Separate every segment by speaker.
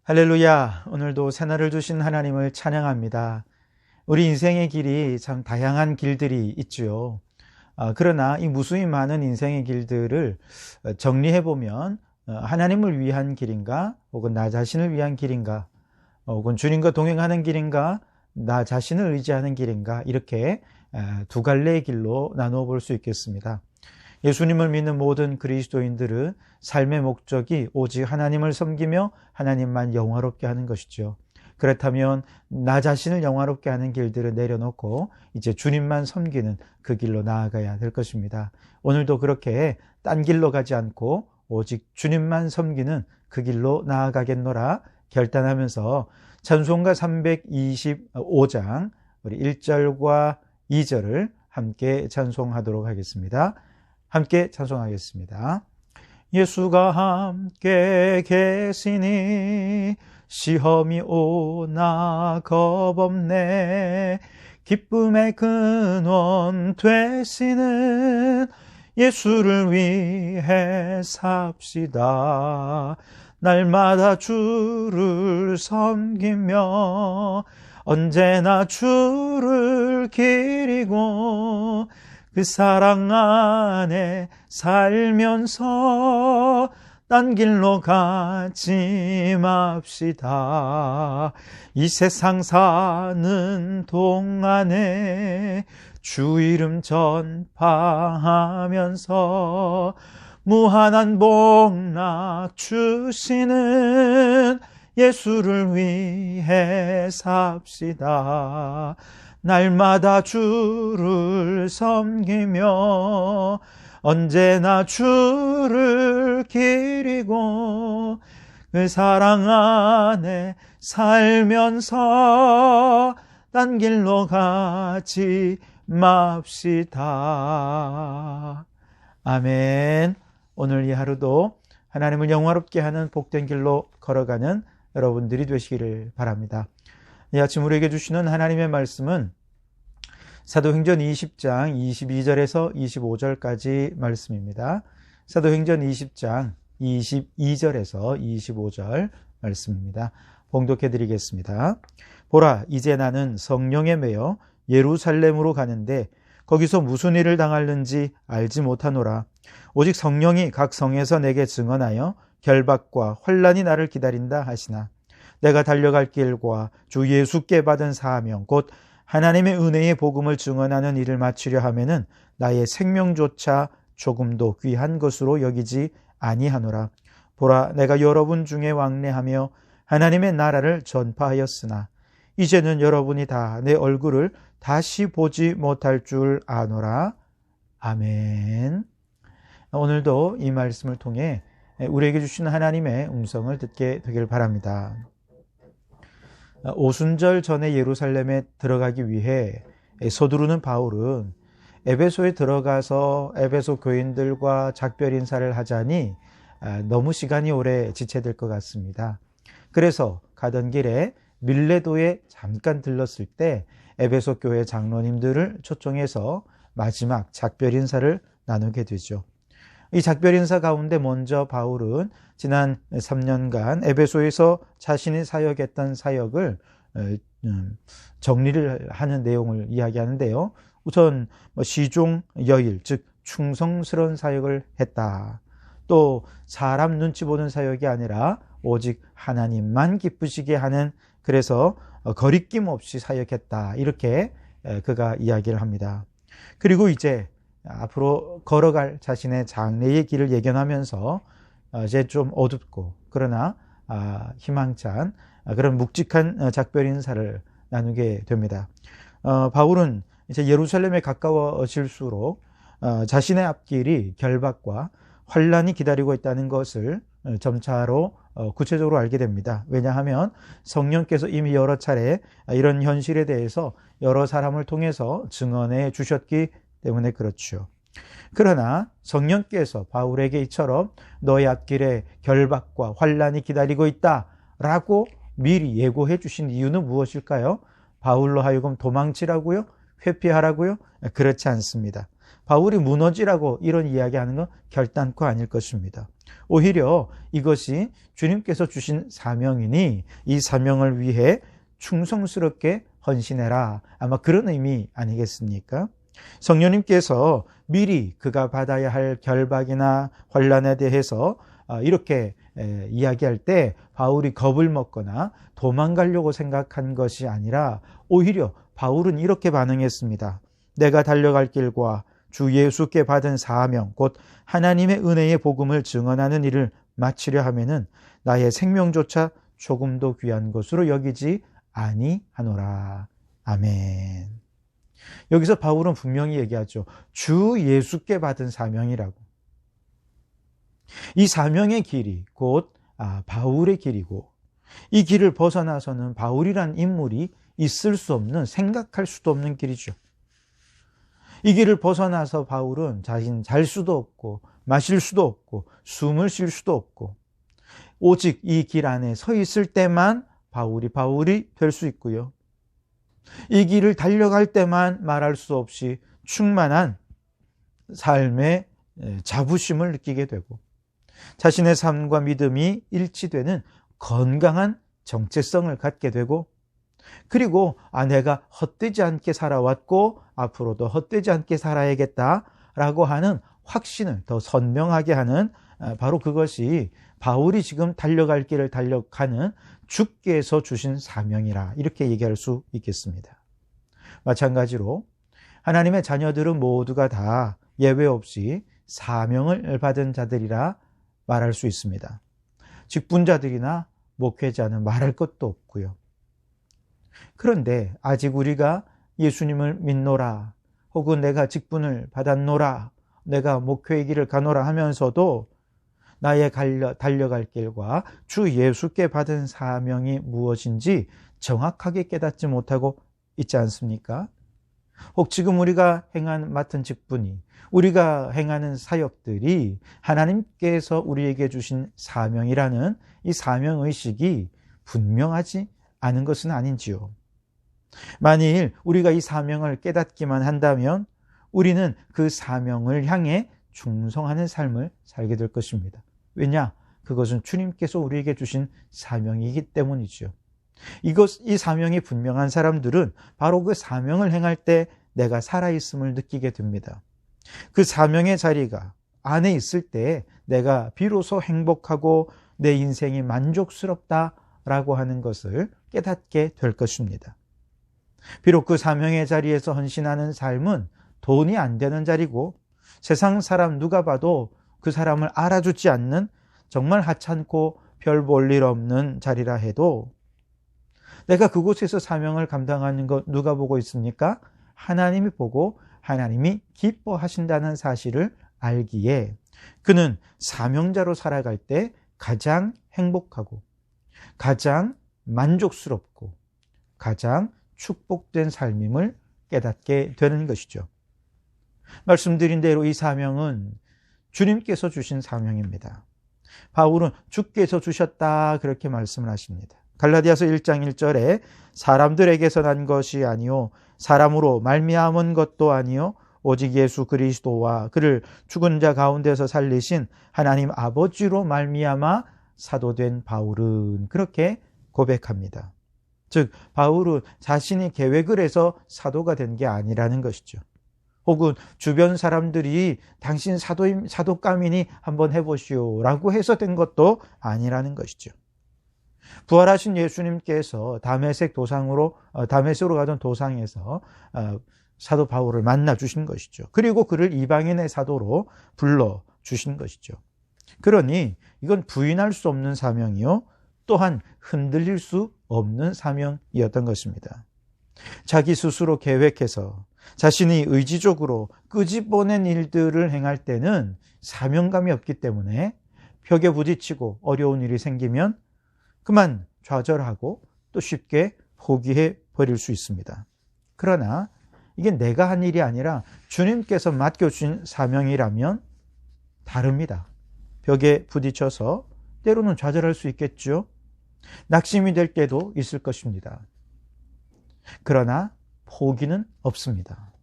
Speaker 1: 할렐루야. 오늘도 새날을 주신 하나님을 찬양합니다. 우리 인생의 길이 참 다양한 길들이 있지요. 그러나 이 무수히 많은 인생의 길들을 정리해보면 하나님을 위한 길인가, 혹은 나 자신을 위한 길인가, 혹은 주님과 동행하는 길인가, 나 자신을 의지하는 길인가, 이렇게 두 갈래의 길로 나누어 볼 수 있겠습니다. 예수님을 믿는 모든 그리스도인들은 삶의 목적이 오직 하나님을 섬기며 하나님만 영화롭게 하는 것이죠. 그렇다면 나 자신을 영화롭게 하는 길들을 내려놓고 이제 주님만 섬기는 그 길로 나아가야 될 것입니다. 오늘도 그렇게 딴 길로 가지 않고 오직 주님만 섬기는 그 길로 나아가겠노라 결단하면서 찬송가 325장 우리 1절과 2절을 함께 찬송하도록 하겠습니다. 함께 찬송하겠습니다. 예수가 함께 계시니 시험이 오나 겁없네. 기쁨의 근원 되시는 예수를 위해 삽시다. 날마다 주를 섬기며 언제나 주를 기리고 그 사랑 안에 살면서 딴 길로 가지 맙시다. 이 세상 사는 동안에 주 이름 전파하면서 무한한 복락 주시는 예수를 위해 삽시다. 날마다 주를 섬기며 언제나 주를 기리고 그 사랑 안에 살면서 딴 길로 가지 맙시다. 아멘. 오늘 이 하루도 하나님을 영화롭게 하는 복된 길로 걸어가는 여러분들이 되시기를 바랍니다. 이 아침 우리에게 주시는 하나님의 말씀은 사도행전 20장 22절에서 25절까지 말씀입니다. 사도행전 20장 22절에서 25절 말씀입니다. 봉독해 드리겠습니다. 보라, 이제 나는 성령에 매여 예루살렘으로 가는데 거기서 무슨 일을 당하는지 알지 못하노라. 오직 성령이 각 성에서 내게 증언하여 결박과 환난이 나를 기다린다 하시나. 내가 달려갈 길과 주 예수께 받은 사명 곧 하나님의 은혜의 복음을 증언하는 일을 마치려 하면은 나의 생명조차 조금도 귀한 것으로 여기지 아니하노라. 보라, 내가 여러분 중에 왕래하며 하나님의 나라를 전파하였으나 이제는 여러분이 다 내 얼굴을 다시 보지 못할 줄 아노라. 아멘. 오늘도 이 말씀을 통해 우리에게 주신 하나님의 음성을 듣게 되길 바랍니다. 오순절 전에 예루살렘에 들어가기 위해 서두르는 바울은 에베소에 들어가서 에베소 교인들과 작별 인사를 하자니 너무 시간이 오래 지체될 것 같습니다. 그래서 가던 길에 밀레도에 잠깐 들렀을 때 에베소 교회 장로님들을 초청해서 마지막 작별 인사를 나누게 되죠. 이 작별 인사 가운데 먼저 바울은 지난 3년간 에베소에서 자신이 사역했던 사역을 정리를 하는 내용을 이야기하는데요. 우선 시종 여일, 즉 충성스러운 사역을 했다. 또 사람 눈치 보는 사역이 아니라 오직 하나님만 기쁘시게 하는, 그래서 거리낌 없이 사역했다. 이렇게 그가 이야기를 합니다. 그리고 이제 앞으로 걸어갈 자신의 장래의 길을 예견하면서 이제 좀 어둡고 그러나 희망찬 그런 묵직한 작별 인사를 나누게 됩니다. 바울은 이제 예루살렘에 가까워질수록 자신의 앞길이 결박과 환난이 기다리고 있다는 것을 점차로 구체적으로 알게 됩니다. 왜냐하면 성령께서 이미 여러 차례 이런 현실에 대해서 여러 사람을 통해서 증언해 주셨기 때문에 그렇죠. 그러나 성령께서 바울에게 이처럼 너의 앞길에 결박과 환난이 기다리고 있다라고 미리 예고해 주신 이유는 무엇일까요? 바울로 하여금 도망치라고요? 회피하라고요? 그렇지 않습니다. 바울이 무너지라고 이런 이야기하는 건 결단코 아닐 것입니다. 오히려 이것이 주님께서 주신 사명이니 이 사명을 위해 충성스럽게 헌신해라. 아마 그런 의미 아니겠습니까? 성령님께서 미리 그가 받아야 할 결박이나 환난에 대해서 이렇게 이야기할 때 바울이 겁을 먹거나 도망가려고 생각한 것이 아니라 오히려 바울은 이렇게 반응했습니다. 내가 달려갈 길과 주 예수께 받은 사명 곧 하나님의 은혜의 복음을 증언하는 일을 마치려 하면은 나의 생명조차 조금도 귀한 것으로 여기지 아니하노라. 아멘. 여기서 바울은 분명히 얘기하죠. 주 예수께 받은 사명이라고. 이 사명의 길이 곧 바울의 길이고 이 길을 벗어나서는 바울이란 인물이 있을 수 없는, 생각할 수도 없는 길이죠. 이 길을 벗어나서 바울은 자신 잘 수도 없고 마실 수도 없고 숨을 쉴 수도 없고 오직 이 길 안에 서 있을 때만 바울이 될 수 있고요. 이 길을 달려갈 때만 말할 수 없이 충만한 삶의 자부심을 느끼게 되고 자신의 삶과 믿음이 일치되는 건강한 정체성을 갖게 되고 그리고 내가 헛되지 않게 살아왔고 앞으로도 헛되지 않게 살아야겠다라고 하는 확신을 더 선명하게 하는 바로 그것이 바울이 지금 달려갈 길을 달려가는 주께서 주신 사명이라 이렇게 얘기할 수 있겠습니다. 마찬가지로 하나님의 자녀들은 모두가 다 예외 없이 사명을 받은 자들이라 말할 수 있습니다. 직분자들이나 목회자는 말할 것도 없고요. 그런데 아직 우리가 예수님을 믿노라 혹은 내가 직분을 받았노라 내가 목회의 길을 가노라 하면서도 나의 달려갈 길과 주 예수께 받은 사명이 무엇인지 정확하게 깨닫지 못하고 있지 않습니까? 혹 지금 우리가 맡은 직분이 우리가 행하는 사역들이 하나님께서 우리에게 주신 사명이라는 이 사명의식이 분명하지 않은 것은 아닌지요. 만일 우리가 이 사명을 깨닫기만 한다면 우리는 그 사명을 향해 충성하는 삶을 살게 될 것입니다. 왜냐? 그것은 주님께서 우리에게 주신 사명이기 때문이죠. 이 사명이 분명한 사람들은 바로 그 사명을 행할 때 내가 살아있음을 느끼게 됩니다. 그 사명의 자리가 안에 있을 때 내가 비로소 행복하고 내 인생이 만족스럽다라고 하는 것을 깨닫게 될 것입니다. 비록 그 사명의 자리에서 헌신하는 삶은 돈이 안 되는 자리고 세상 사람 누가 봐도 그 사람을 알아주지 않는 정말 하찮고 별 볼 일 없는 자리라 해도 내가 그곳에서 사명을 감당하는 것 누가 보고 있습니까? 하나님이 보고 하나님이 기뻐하신다는 사실을 알기에 그는 사명자로 살아갈 때 가장 행복하고 가장 만족스럽고 가장 축복된 삶임을 깨닫게 되는 것이죠. 말씀드린 대로 이 사명은 주님께서 주신 사명입니다. 바울은 주께서 주셨다 그렇게 말씀을 하십니다. 갈라디아서 1장 1절에 사람들에게서 난 것이 아니요 사람으로 말미암은 것도 아니요 오직 예수 그리스도와 그를 죽은 자 가운데서 살리신 하나님 아버지로 말미암아 사도된 바울은 그렇게 고백합니다. 즉 바울은 자신이 계획을 해서 사도가 된 게 아니라는 것이죠. 혹은 주변 사람들이 당신 사도감이니 한번 해보시오 라고 해서 된 것도 아니라는 것이죠. 부활하신 예수님께서 다메섹으로 가던 도상에서 사도 바울을 만나 주신 것이죠. 그리고 그를 이방인의 사도로 불러 주신 것이죠. 그러니 이건 부인할 수 없는 사명이요 또한 흔들릴 수 없는 사명이었던 것입니다. 자기 스스로 계획해서 자신이 의지적으로 끄집어낸 일들을 행할 때는 사명감이 없기 때문에 벽에 부딪히고 어려운 일이 생기면 그만 좌절하고 또 쉽게 포기해 버릴 수 있습니다. 그러나 이게 내가 한 일이 아니라 주님께서 맡겨주신 사명이라면 다릅니다. 벽에 부딪혀서 때로는 좌절할 수 있겠죠. 낙심이 될 때도 있을 것입니다. 그러나 포기는 없습니다.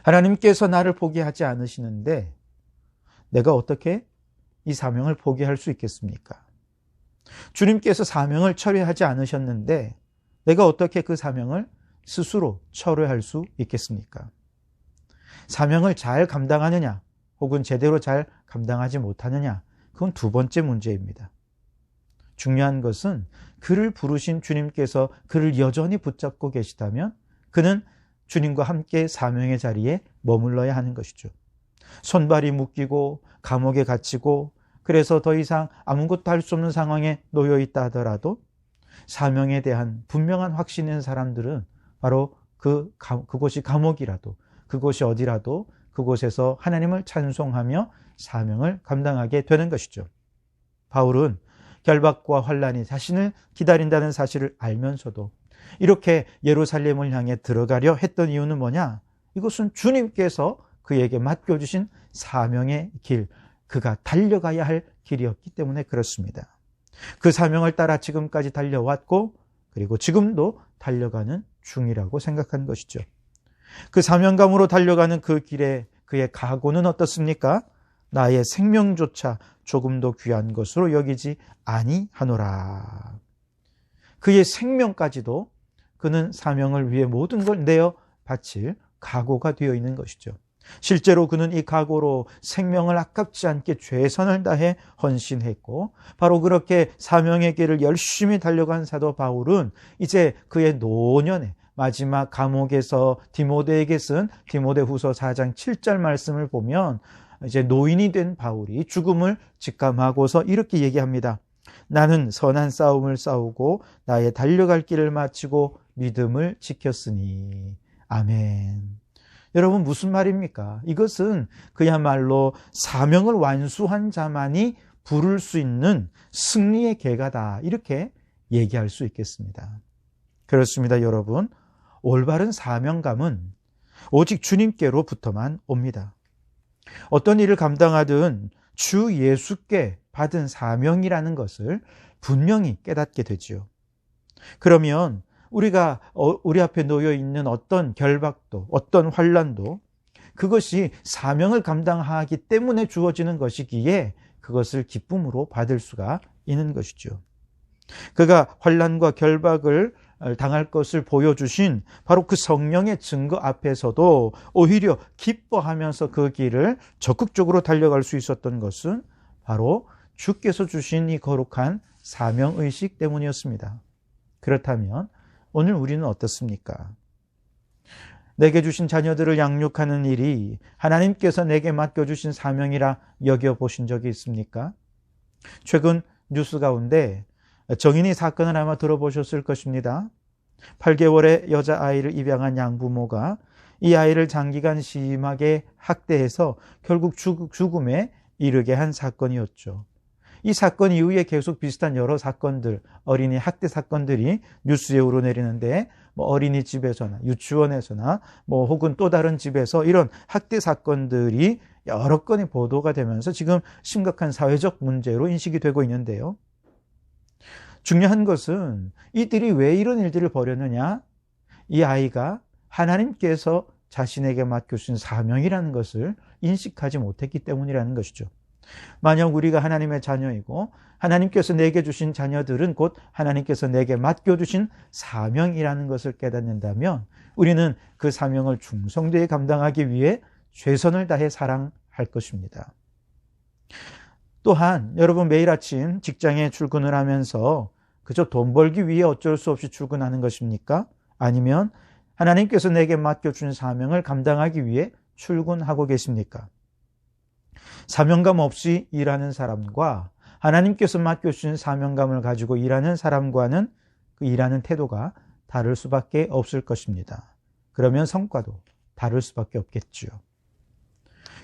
Speaker 1: 하나님께서 나를 포기하지 않으시는데 내가 어떻게 이 사명을 포기할 수 있겠습니까? 주님께서 사명을 철회하지 않으셨는데 내가 어떻게 그 사명을 스스로 철회할 수 있겠습니까? 사명을 잘 감당하느냐 혹은 제대로 잘 감당하지 못하느냐, 그건 두 번째 문제입니다. 중요한 것은 그를 부르신 주님께서 그를 여전히 붙잡고 계시다면 그는 주님과 함께 사명의 자리에 머물러야 하는 것이죠. 손발이 묶이고 감옥에 gat히고 그래서 더 이상 아무것도 할 수 없는 상황에 놓여 있다 하더라도 사명에 대한 분명한 확신이 있는 사람들은 바로 그곳이 감옥이라도, 그곳이 어디라도 그곳에서 하나님을 찬송하며 사명을 감당하게 되는 것이죠. 바울은 결박과 환란이 자신을 기다린다는 사실을 알면서도 이렇게 예루살렘을 향해 들어가려 했던 이유는 뭐냐? 이것은 주님께서 그에게 맡겨주신 사명의 길, 그가 달려가야 할 길이었기 때문에 그렇습니다. 그 사명을 따라 지금까지 달려왔고 그리고 지금도 달려가는 중이라고 생각한 것이죠. 그 사명감으로 달려가는 그 길에 그의 각오는 어떻습니까? 나의 생명조차 조금도 귀한 것으로 여기지 아니하노라. 그의 생명까지도 그는 사명을 위해 모든 걸 내어 바칠 각오가 되어 있는 것이죠. 실제로 그는 이 각오로 생명을 아깝지 않게 최선을 다해 헌신했고 바로 그렇게 사명의 길을 열심히 달려간 사도 바울은 이제 그의 노년에 마지막 감옥에서 디모데에게 쓴 디모데후서 4장 7절 말씀을 보면 이제 노인이 된 바울이 죽음을 직감하고서 이렇게 얘기합니다. 나는 선한 싸움을 싸우고 나의 달려갈 길을 마치고 믿음을 지켰으니. 아멘. 여러분 무슨 말입니까? 이것은 그야말로 사명을 완수한 자만이 부를 수 있는 승리의 계가다, 이렇게 얘기할 수 있겠습니다. 그렇습니다, 여러분. 올바른 사명감은 오직 주님께로부터만 옵니다. 어떤 일을 감당하든 주 예수께 받은 사명이라는 것을 분명히 깨닫게 되지요. 그러면 우리가 우리 앞에 놓여 있는 어떤 결박도, 어떤 환난도 그것이 사명을 감당하기 때문에 주어지는 것이기에 그것을 기쁨으로 받을 수가 있는 것이죠. 그가 환난과 결박을 당할 것을 보여주신 바로 그 성령의 증거 앞에서도 오히려 기뻐하면서 그 길을 적극적으로 달려갈 수 있었던 것은 바로 주께서 주신 이 거룩한 사명의식 때문이었습니다. 그렇다면 오늘 우리는 어떻습니까? 내게 주신 자녀들을 양육하는 일이 하나님께서 내게 맡겨주신 사명이라 여겨보신 적이 있습니까? 최근 뉴스 가운데 정인이 사건을 아마 들어보셨을 것입니다. 8개월의 여자아이를 입양한 양부모가 이 아이를 장기간 심하게 학대해서 결국 죽음에 이르게 한 사건이었죠. 이 사건 이후에 계속 비슷한 여러 사건들, 어린이 학대 사건들이 뉴스에 오르내리는데 어린이집에서나 유치원에서나 혹은 또 다른 집에서 이런 학대 사건들이 여러 건이 보도가 되면서 지금 심각한 사회적 문제로 인식이 되고 있는데요. 중요한 것은 이들이 왜 이런 일들을 벌였느냐? 이 아이가 하나님께서 자신에게 맡겨주신 사명이라는 것을 인식하지 못했기 때문이라는 것이죠. 만약 우리가 하나님의 자녀이고 하나님께서 내게 주신 자녀들은 곧 하나님께서 내게 맡겨주신 사명이라는 것을 깨닫는다면 우리는 그 사명을 충성되게 감당하기 위해 최선을 다해 사랑할 것입니다. 또한 여러분 매일 아침 직장에 출근을 하면서 그저 돈 벌기 위해 어쩔 수 없이 출근하는 것입니까? 아니면 하나님께서 내게 맡겨준 사명을 감당하기 위해 출근하고 계십니까? 사명감 없이 일하는 사람과 하나님께서 맡겨주신 사명감을 가지고 일하는 사람과는 그 일하는 태도가 다를 수밖에 없을 것입니다. 그러면 성과도 다를 수밖에 없겠죠.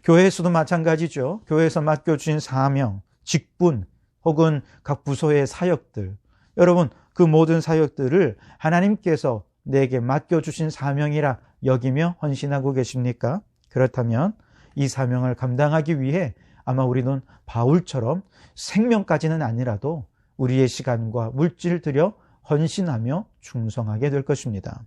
Speaker 1: 교회에서도 마찬가지죠. 교회에서 맡겨주신 사명, 직분 혹은 각 부서의 사역들, 여러분 그 모든 사역들을 하나님께서 내게 맡겨주신 사명이라 여기며 헌신하고 계십니까? 그렇다면 이 사명을 감당하기 위해 아마 우리는 바울처럼 생명까지는 아니라도 우리의 시간과 물질을 들여 헌신하며 충성하게 될 것입니다.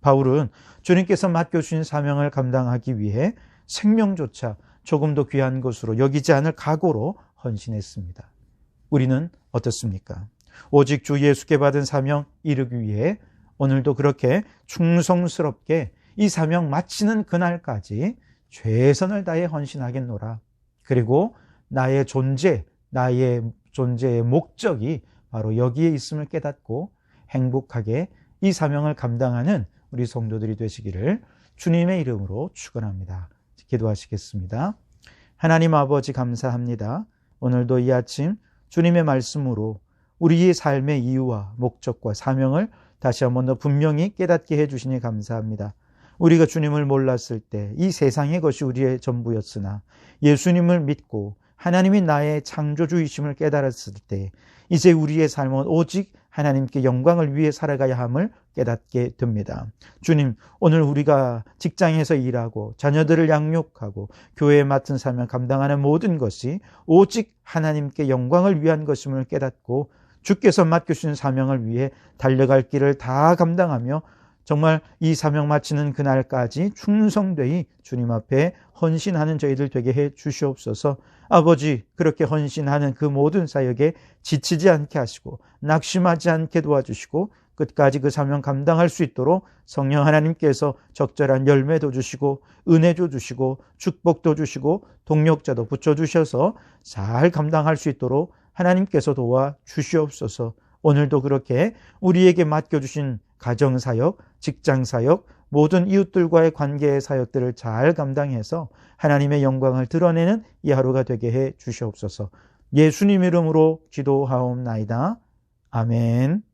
Speaker 1: 바울은 주님께서 맡겨주신 사명을 감당하기 위해 생명조차 조금도 귀한 것으로 여기지 않을 각오로 헌신했습니다. 우리는 어떻습니까? 오직 주 예수께 받은 사명 이루기 위해 오늘도 그렇게 충성스럽게 이 사명 마치는 그날까지 최선을 다해 헌신하겠노라. 그리고 나의 존재의 목적이 바로 여기에 있음을 깨닫고 행복하게 이 사명을 감당하는 우리 성도들이 되시기를 주님의 이름으로 축원합니다. 기도하시겠습니다. 하나님 아버지 감사합니다. 오늘도 이 아침 주님의 말씀으로 우리의 삶의 이유와 목적과 사명을 다시 한번 더 분명히 깨닫게 해주시니 감사합니다. 우리가 주님을 몰랐을 때 이 세상의 것이 우리의 전부였으나 예수님을 믿고 하나님이 나의 창조주이심을 깨달았을 때 이제 우리의 삶은 오직 하나님께 영광을 위해 살아가야 함을 깨닫게 됩니다. 주님, 오늘 우리가 직장에서 일하고 자녀들을 양육하고 교회에 맡은 사명 감당하는 모든 것이 오직 하나님께 영광을 위한 것임을 깨닫고 주께서 맡겨주신 사명을 위해 달려갈 길을 다 감당하며 정말 이 사명 마치는 그날까지 충성되이 주님 앞에 헌신하는 저희들 되게 해 주시옵소서. 아버지, 그렇게 헌신하는 그 모든 사역에 지치지 않게 하시고 낙심하지 않게 도와주시고 끝까지 그 사명 감당할 수 있도록 성령 하나님께서 적절한 열매도 주시고 은혜도 주시고 축복도 주시고 동력자도 붙여주셔서 잘 감당할 수 있도록 하나님께서 도와주시옵소서. 오늘도 그렇게 우리에게 맡겨주신 가정사역, 직장사역, 모든 이웃들과의 관계의 사역들을 잘 감당해서 하나님의 영광을 드러내는 이 하루가 되게 해 주시옵소서. 예수님 이름으로 기도하옵나이다. 아멘.